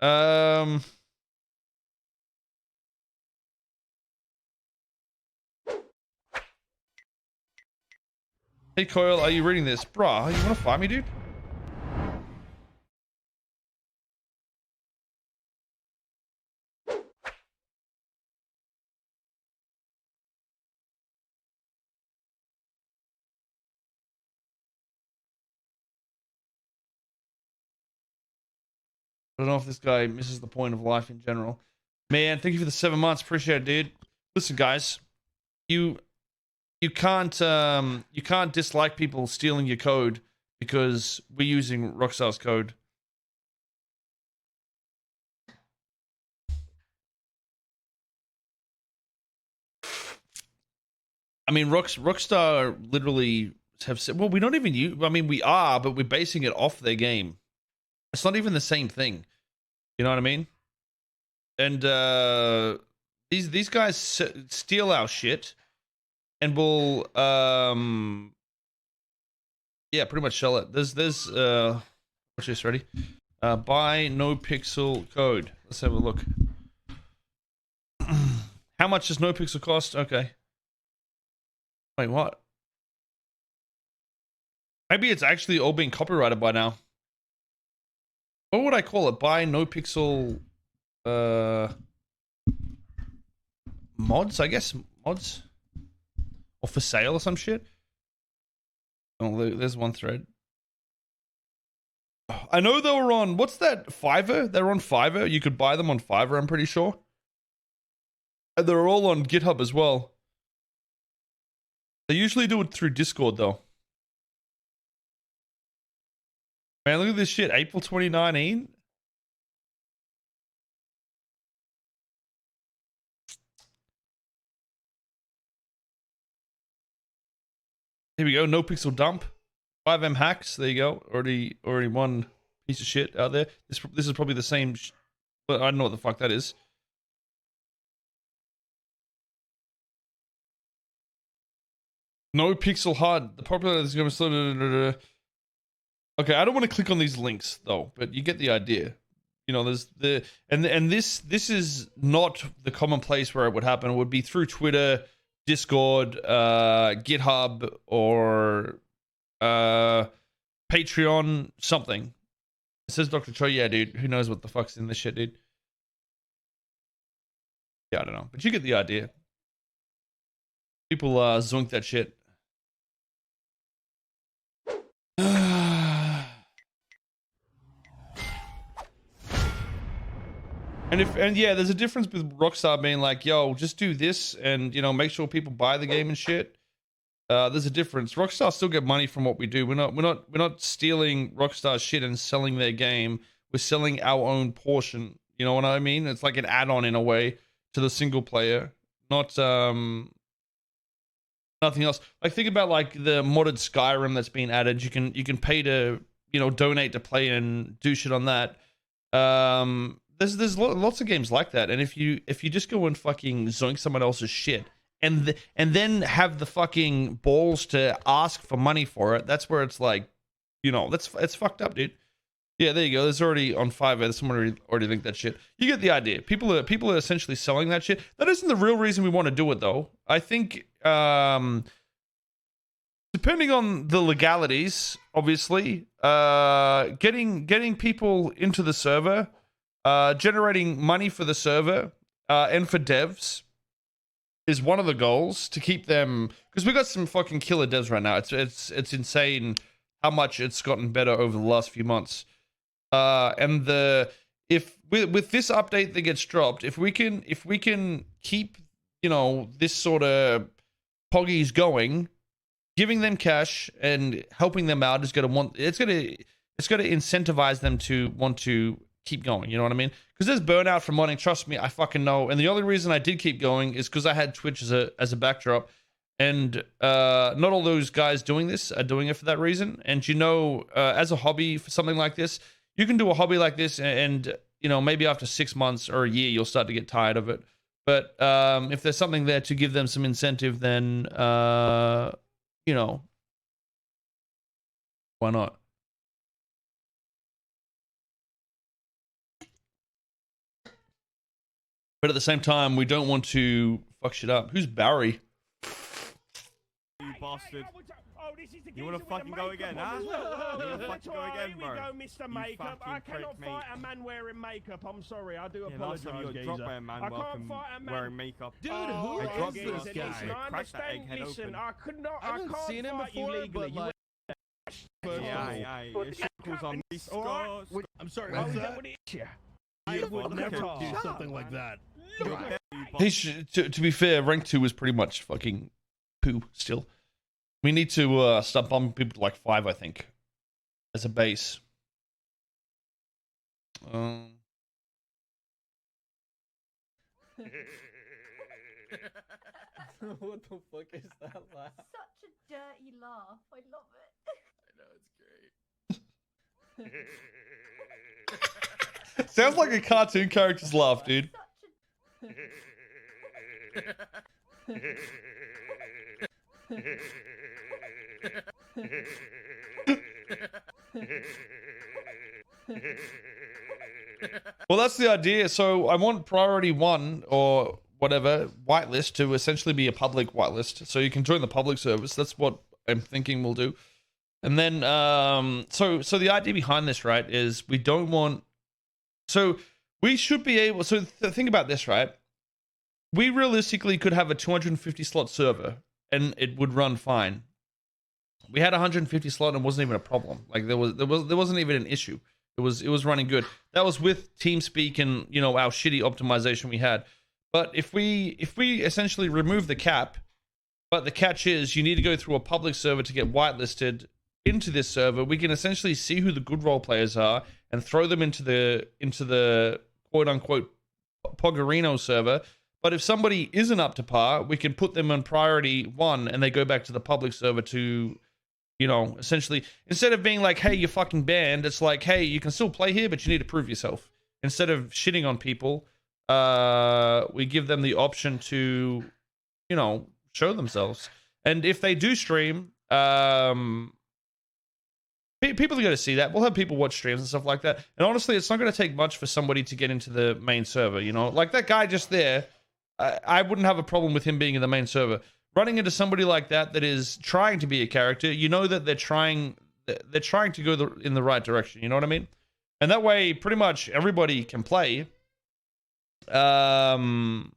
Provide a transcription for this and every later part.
Hey Koil, are you reading this? Bruh, you wanna fight me, dude? I don't know if this guy misses the point of life in general. Man, thank you for the 7 months. Appreciate it, dude. Listen, guys, you you can't dislike people stealing your code because we're using Rockstar's code. I mean, Rockstar literally have said, well, we're not even you. I mean, we are, but we're basing it off their game. It's not even the same thing. You know what I mean? And these guys steal our shit and will yeah, pretty much sell it. There's what's this ready? Buy Nopixel code. Let's have a look. How much does Nopixel cost? Okay. Wait, what? Maybe it's actually all being copyrighted by now. What would I call it? Buy Nopixel mods, I guess. Mods? Or for sale or some shit? Oh, there's one thread. I know they were on, what's that, Fiverr? They're on Fiverr. You could buy them on Fiverr, I'm pretty sure. And they're all on GitHub as well. They usually do it through Discord, though. Man, look at this shit. April 2019? Here we go. No pixel dump. 5M hacks. There you go. Already one piece of shit out there. This is probably the same. But I don't know what the fuck that is. No pixel hard. The popular is going to. Okay, I don't want to click on these links though, but you get the idea. You know, there's the and this is not the common place where it would happen. It would be through Twitter, Discord, GitHub, or Patreon, something. It says Dr. Cho. Yeah, dude. Who knows what the fuck's in this shit, dude? Yeah, I don't know, but you get the idea. People zoink that shit. And yeah, there's a difference with Rockstar being like, yo, just do this and you know, make sure people buy the game and shit. There's a difference. Rockstar still get money from what we do. We're not stealing Rockstar's shit and selling their game. We're selling our own portion. You know what I mean? It's like an add-on in a way to the single player, not nothing else. Like think about like the modded Skyrim that's been added. You can pay to, you know, donate to play and do shit on that. There's lots of games like that, and if you just go and fucking zoink someone else's shit and then have the fucking balls to ask for money for it, that's where it's like, you know, it's fucked up, dude. Yeah, there you go. There's already on Fiverr. There's someone already linked that shit. You get the idea. People are essentially selling that shit. That isn't the real reason we want to do it, though. I think depending on the legalities, obviously, getting people into the server, generating money for the server and for devs is one of the goals to keep them, because we got some fucking killer devs right now. It's insane how much it's gotten better over the last few months. And if with this update that gets dropped, if we can keep, you know, this sort of poggies going, giving them cash and helping them out is gonna incentivize them to want to keep going. You know what I mean? Because there's burnout from modding. Trust me, I fucking know. And the only reason I did keep going is because I had Twitch as a backdrop. And not all those guys doing this are doing it for that reason. And you know, as a hobby for something like this, you can do a hobby like this, and you know, maybe after 6 months or a year, you'll start to get tired of it. But if there's something there to give them some incentive, then you know, why not? But at the same time, we don't want to fuck shit up. Who's Barry? You bastard. You wanna fucking go again, huh? You wanna fucking go again, bro? Here we go, Mr. Makeup. I cannot fight a man wearing makeup. I'm sorry. I do apologize, you geezer. dropped by a man I can't fight a man wearing makeup. Dude, Oh, who I is get this it. guy? Listen, I Crack that understand. egghead Listen, open. I could not. I haven't can't seen him fight before, you legally. but like, Aye. It's calls on me. Alright. I'm sorry. Oh, What's is that that? what it is? Yeah. I would Look never at do you. something like that. He should, to be fair, rank 2 is pretty much fucking poo still. We need to start bumping people to like 5, I think, as a base. What the fuck is that laugh? Such a dirty laugh. I love it. I know, it's great. Sounds like a cartoon character's laugh, dude. Well, that's the idea. So I want priority 1 or whatever whitelist to essentially be a public whitelist, so you can join the public service. That's what I'm thinking we'll do. And then so the idea behind this, right, is we don't want, so we should be able, so think about this, right? We realistically could have a 250 slot server and it would run fine. We had 150 slot and it wasn't even a problem. Like there wasn't even an issue. It was running good. That was with TeamSpeak and, you know, our shitty optimization we had. But if we essentially remove the cap, but the catch is you need to go through a public server to get whitelisted into this server, we can essentially see who the good role players are and throw them into the quote unquote Poggerino server. But if somebody isn't up to par, we can put them on priority 1 and they go back to the public server to, you know, essentially, instead of being like, hey, you're fucking banned, it's like, hey, you can still play here, but you need to prove yourself. Instead of shitting on people, we give them the option to, you know, show themselves. And if they do stream, people are going to see that. We'll have people watch streams and stuff like that. And honestly, it's not going to take much for somebody to get into the main server, you know? Like that guy just there, I wouldn't have a problem with him being in the main server. Running into somebody like that is trying to be a character, you know that they're trying to go in the right direction, you know what I mean? And that way, pretty much everybody can play. And,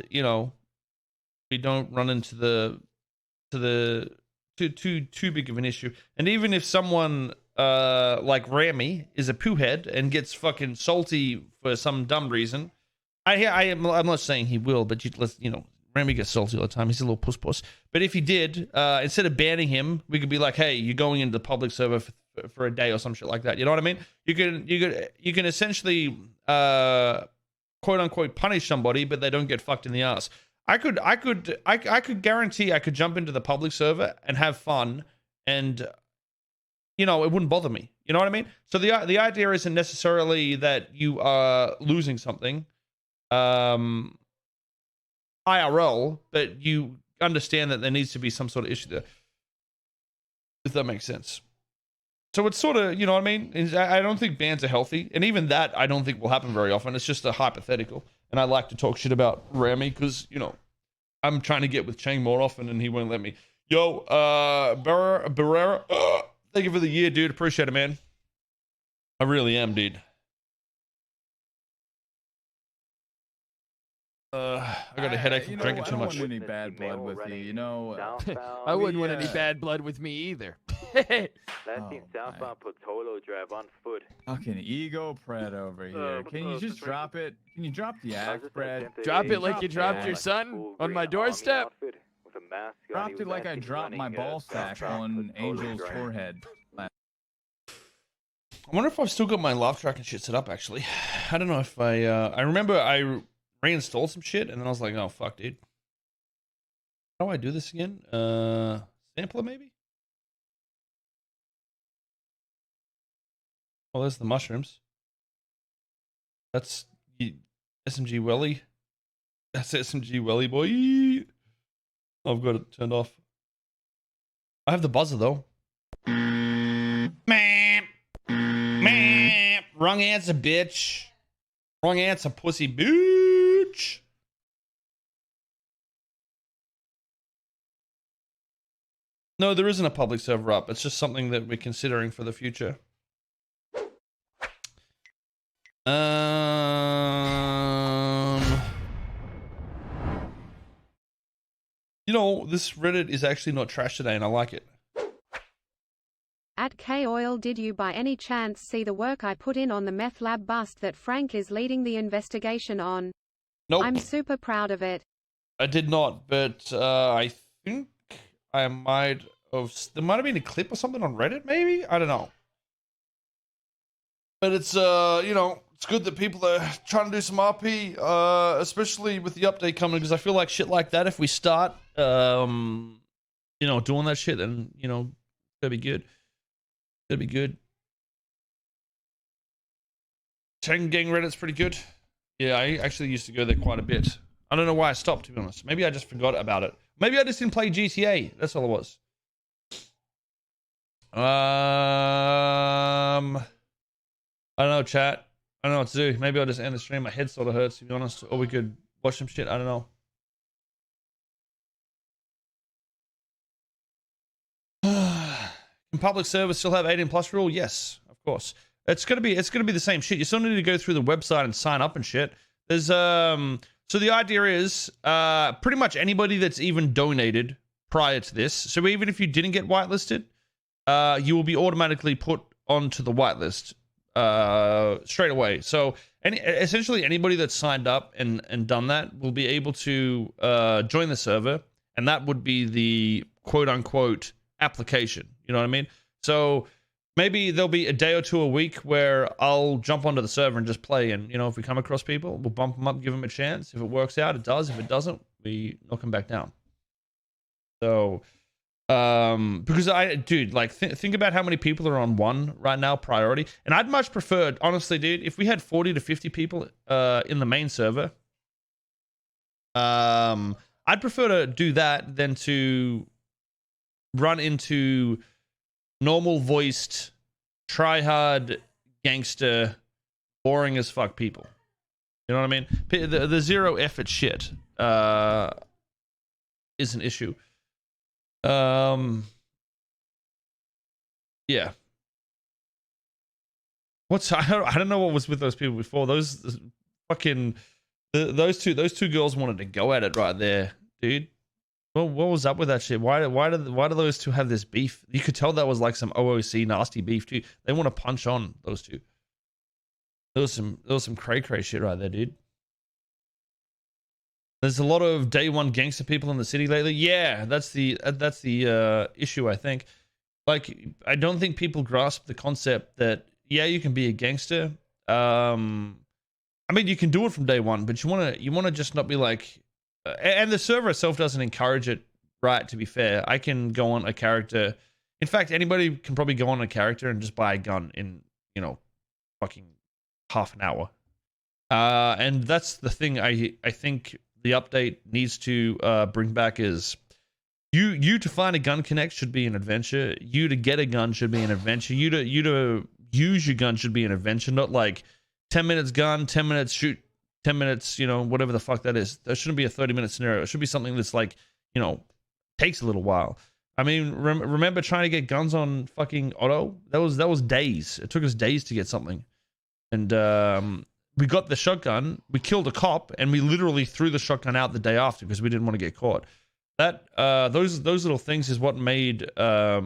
you know, we don't run into too big of an issue. And even if someone like Rami is a poo head and gets fucking salty for some dumb reason, I'm not saying he will, but you know, Rami gets salty all the time. He's a little puss. But if he did, instead of banning him, we could be like, hey, you're going into the public server for a day or some shit like that. You know what I mean? You can essentially quote unquote punish somebody, but they don't get fucked in the ass. I could guarantee I could jump into the public server and have fun, and you know, it wouldn't bother me. You know what I mean? So the idea isn't necessarily that you are losing something, IRL, but you understand that there needs to be some sort of issue there, if that makes sense. So it's sort of, you know what I mean? I don't think bans are healthy, and even that I don't think will happen very often. It's just a hypothetical. And I like to talk shit about Rami because, you know, I'm trying to get with Chang more often and he won't let me. Yo, Barrera, thank you for the year, dude. Appreciate it, man. I really am, dude. I got a headache from drinking too much. I don't want any bad blood with you, you know. I wouldn't want any bad blood with me either. Last team southbound put Koil drive on foot. Fucking ego Pred over here. Can you just drop it? Can you drop the act, Pred? Drop it like you dropped your son on my doorstep. Dropped it like I dropped my ball sack on Angel's forehead. I wonder if I've still got my laugh track and shit set up, actually. I don't know if I remember I reinstalled some shit and then I was like, oh, fuck, dude. How do I do this again? Sampler, maybe? Oh, there's the mushrooms. That's SMG Welly. That's SMG Welly, boy. I've got it turned off. I have the buzzer, though. Wrong answer, bitch. Wrong answer, pussy bitch. No, there isn't a public server up. It's just something that we're considering for the future. You know, this Reddit is actually not trash today, and I like it. At Koil, did you by any chance see the work I put in on the meth lab bust that Frank is leading the investigation on? Nope. I'm super proud of it. I did not, but I think I might have. There might have been a clip or something on Reddit, maybe? I don't know. But it's, you know, it's good that people are trying to do some RP, especially with the update coming, because I feel like shit like that, if we start, you know, doing that shit, then, you know, it's gonna be good. It'll be good. Tang Gang Reddit's pretty good. Yeah, I actually used to go there quite a bit. I don't know why I stopped, to be honest. Maybe I just forgot about it. Maybe I just didn't play GTA. That's all it was. I don't know, chat. I don't know what to do. Maybe I'll just end the stream. My head sort of hurts, to be honest. Or we could watch some shit. I don't know. Can public servers still have 18 plus rule? Yes, of course. It's gonna be the same shit. You still need to go through the website and sign up and shit. There's so the idea is pretty much anybody that's even donated prior to this. So even if you didn't get whitelisted, you will be automatically put onto the whitelist straight away. So essentially anybody that's signed up and done that will be able to join the server, and that would be the quote unquote application. You know what I mean? So maybe there'll be a day or two a week where I'll jump onto the server and just play. And, you know, if we come across people, we'll bump them up, give them a chance. If it works out, it does. If it doesn't, we knock them back down. So, because dude, like, think about how many people are on one right now, priority. And I'd much prefer, honestly, dude, if we had 40 to 50 people in the main server, I'd prefer to do that than to run into normal voiced, try hard, gangster, boring as fuck people. You know what I mean? The zero effort shit is an issue. Yeah. I don't know what was with those people before. Those fucking those two girls wanted to go at it right there, dude. Well, what was up with that shit? Why do those two have this beef? You could tell that was like some OOC nasty beef too. They want to punch on those two. There was some cray shit right there, dude. There's a lot of day one gangster people in the city lately. Yeah, that's the issue, I think. Like, I don't think people grasp the concept that yeah, you can be a gangster. I mean, you can do it from day one, but you wanna just not be like. And the server itself doesn't encourage it, right? To be fair, I can go on a character. In fact, anybody can probably go on a character and just buy a gun in, you know, fucking half an hour. And that's the thing I think the update needs to bring back is you to find a gun connect should be an adventure. You to get a gun should be an adventure. You to use your gun should be an adventure, not like 10 minutes gun, 10 minutes shoot. 10 minutes, you know, whatever the fuck that is. There shouldn't be a 30-minute scenario. It should be something that's like, you know, takes a little while. I mean, remember trying to get guns on fucking auto? That was days. It took us days to get something. And we got the shotgun, we killed a cop, and we literally threw the shotgun out the day after because we didn't want to get caught. That those little things is what made I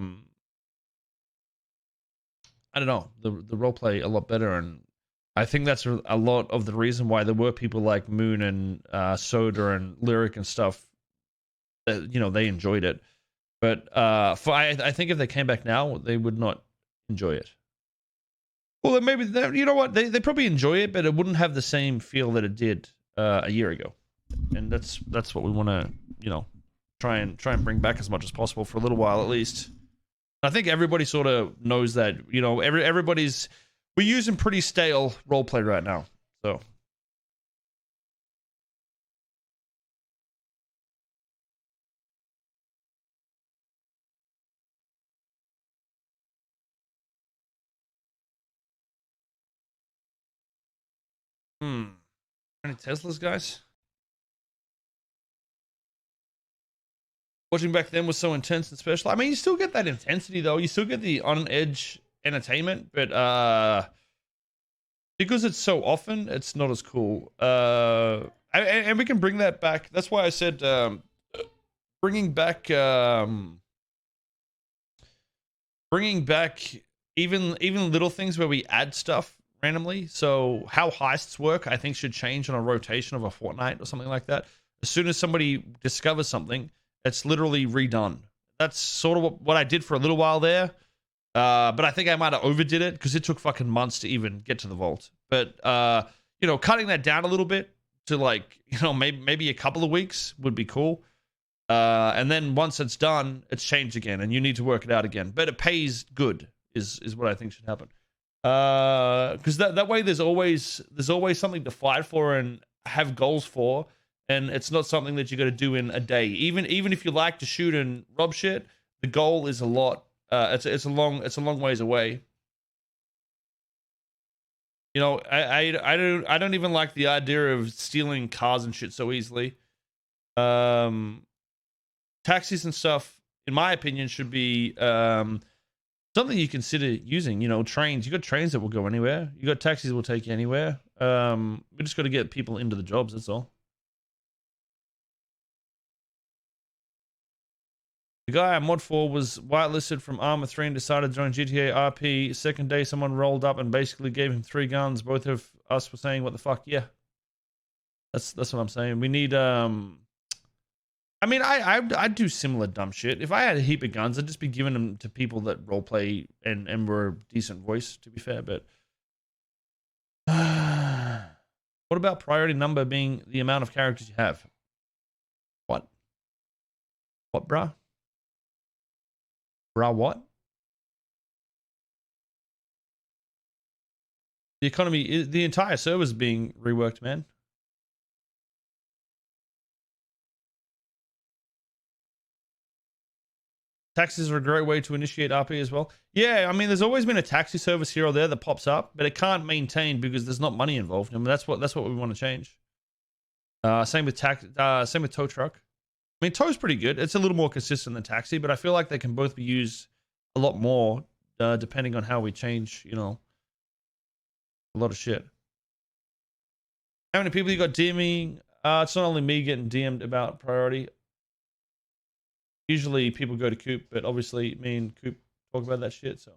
don't know, the roleplay a lot better. And I think that's a lot of the reason why there were people like Moon and Soda and Lyric and stuff that, you know, they enjoyed it. But I think if they came back now, they would not enjoy it. Well, then maybe you know what, they probably enjoy it, but it wouldn't have the same feel that it did a year ago. And that's what we want to, you know, try and bring back as much as possible for a little while at least. I think everybody sort of knows that, you know, we're using pretty stale roleplay right now, so. like Teslas, guys. Watching back then was so intense and special. I mean, you still get that intensity though. You still get the on edge entertainment, but because it's so often, it's not as cool. And we can bring that back. That's why I said bringing back even little things where we add stuff randomly. So how heists work, I think, should change on a rotation of a fortnight or something like that. As soon as somebody discovers something, it's literally redone. That's sort of what I did for a little while there. But I think I might have overdid it because it took fucking months to even get to the vault. But cutting that down a little bit to like, maybe a couple of weeks would be cool. And then once it's done, it's changed again, and you need to work it out again. But it pays good is what I think should happen. Because that way there's always something to fight for and have goals for. And it's not something that you got to do in a day. Even if you like to shoot and rob shit, the goal is a lot. It's a long ways away. I don't even like the idea of stealing cars and shit so easily. Taxis and stuff, in my opinion, should be something you consider using. Trains. You got trains that will go anywhere. You got taxis that will take you anywhere. We just got to get people into the jobs. That's all. The guy at Mod 4 was whitelisted from Arma 3 and decided to join GTA RP. Second day, someone rolled up and basically gave him 3 guns. Both of us were saying, what the fuck? Yeah. That's what I'm saying. We need, I'd do similar dumb shit. If I had a heap of guns, I'd just be giving them to people that roleplay and were a decent voice, to be fair. But what about priority number being the amount of characters you have? What? What, bruh? Bruh, what? The economy, the entire server is being reworked, man. Taxis are a great way to initiate RP as well. Yeah, I mean, there's always been a taxi service here or there that pops up, but it can't maintain because there's not money involved. I mean, that's what we want to change. Same with tow truck. I mean, tow's pretty good. It's a little more consistent than taxi, but I feel like they can both be used a lot more depending on how we change, a lot of shit. How many people you got DMing? It's not only me getting DM'd about priority. Usually people go to Coop, but obviously me and Coop talk about that shit, so.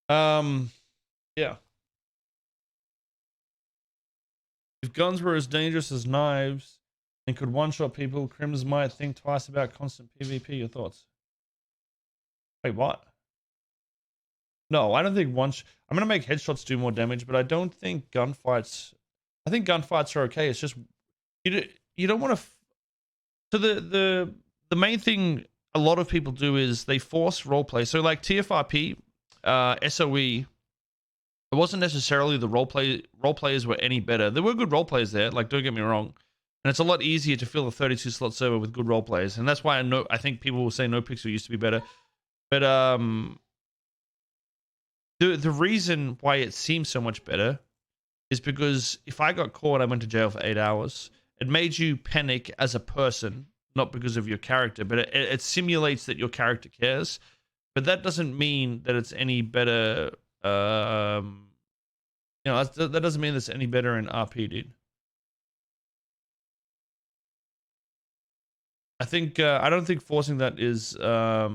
Yeah. If guns were as dangerous as knives and could one-shot people, crims might think twice about constant PvP. Your thoughts? Wait, what? No, I don't think I'm gonna make headshots do more damage, but I don't think gunfights. I think gunfights are okay. It's just you don't want to. So the main thing a lot of people do is they force roleplay. So like TFRP, SOE. It wasn't necessarily the role players were any better. There were good role players there, like don't get me wrong. And it's a lot easier to fill a 32 slot server with good role players. And that's why I think people will say Nopixel used to be better. But the reason why it seems so much better is because if I got caught, I went to jail for 8 hours. It made you panic as a person, not because of your character, but it simulates that your character cares. But that doesn't mean that it's any better. That doesn't mean it's any better in RP, dude. I think I don't think forcing that is. All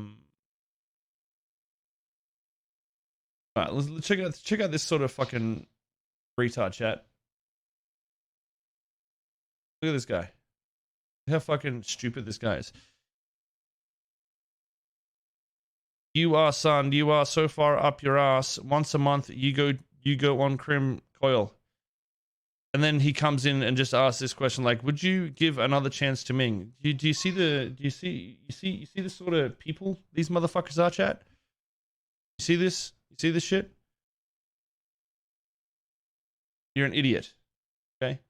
right, let's check out this sort of fucking retard chat. Look at this guy. Look how fucking stupid this guy is. You are, son. You are so far up your ass. Once a month, you go on Koil. And then he comes in and just asks this question, like, would you give another chance to Ming? Do you see the sort of people these motherfuckers are, chat? You see this? You see this shit? You're an idiot. Okay?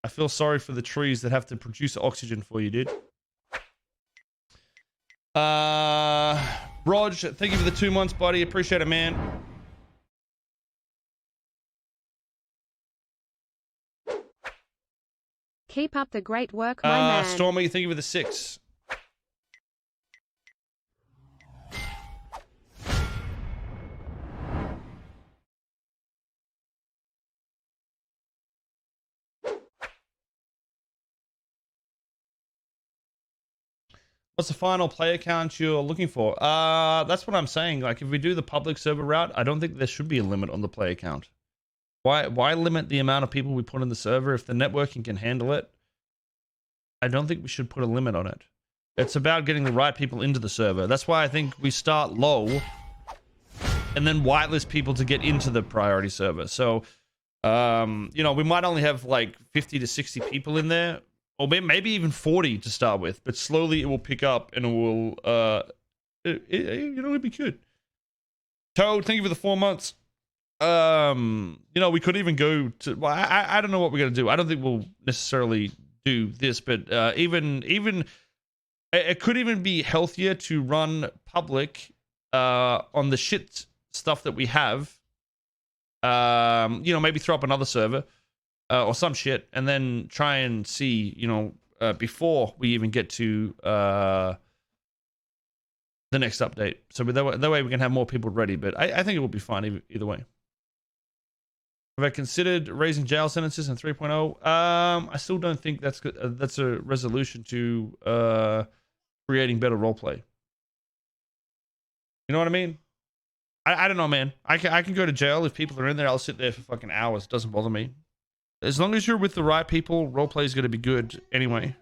I feel sorry for the trees that have to produce oxygen for you, dude. Rog, thank you for the 2 months, buddy. Appreciate it, man. Keep up the great work, my man. Stormy, thank you for the 6. What's the final player count you're looking for? That's what I'm saying. Like, if we do the public server route, I don't think there should be a limit on the player count. Why limit the amount of people we put in the server if the networking can handle it? I don't think we should put a limit on it. It's about getting the right people into the server. That's why I think we start low and then whitelist people to get into the priority server. So, you know, we might only have like 50 to 60 people in there, or maybe even 40 to start with, but slowly it will pick up and it will, you know, it'd be good. Toad, thank you for the 4 months. You know, we could even go to, well, I don't know what we're going to do. I don't think we'll necessarily do this, but even it could even be healthier to run public on the shit stuff that we have. You know, maybe throw up another server or some shit, and then try and see, you know, before we even get to the next update. So that way we can have more people ready. But I think it will be fine either way. Have I considered raising jail sentences in 3.0? I still don't think that's good. That's a resolution to creating better roleplay. You know what I mean? I don't know, man. I can go to jail if people are in there. I'll sit there for fucking hours. It doesn't bother me. As long as you're with the right people, roleplay is going to be good anyway.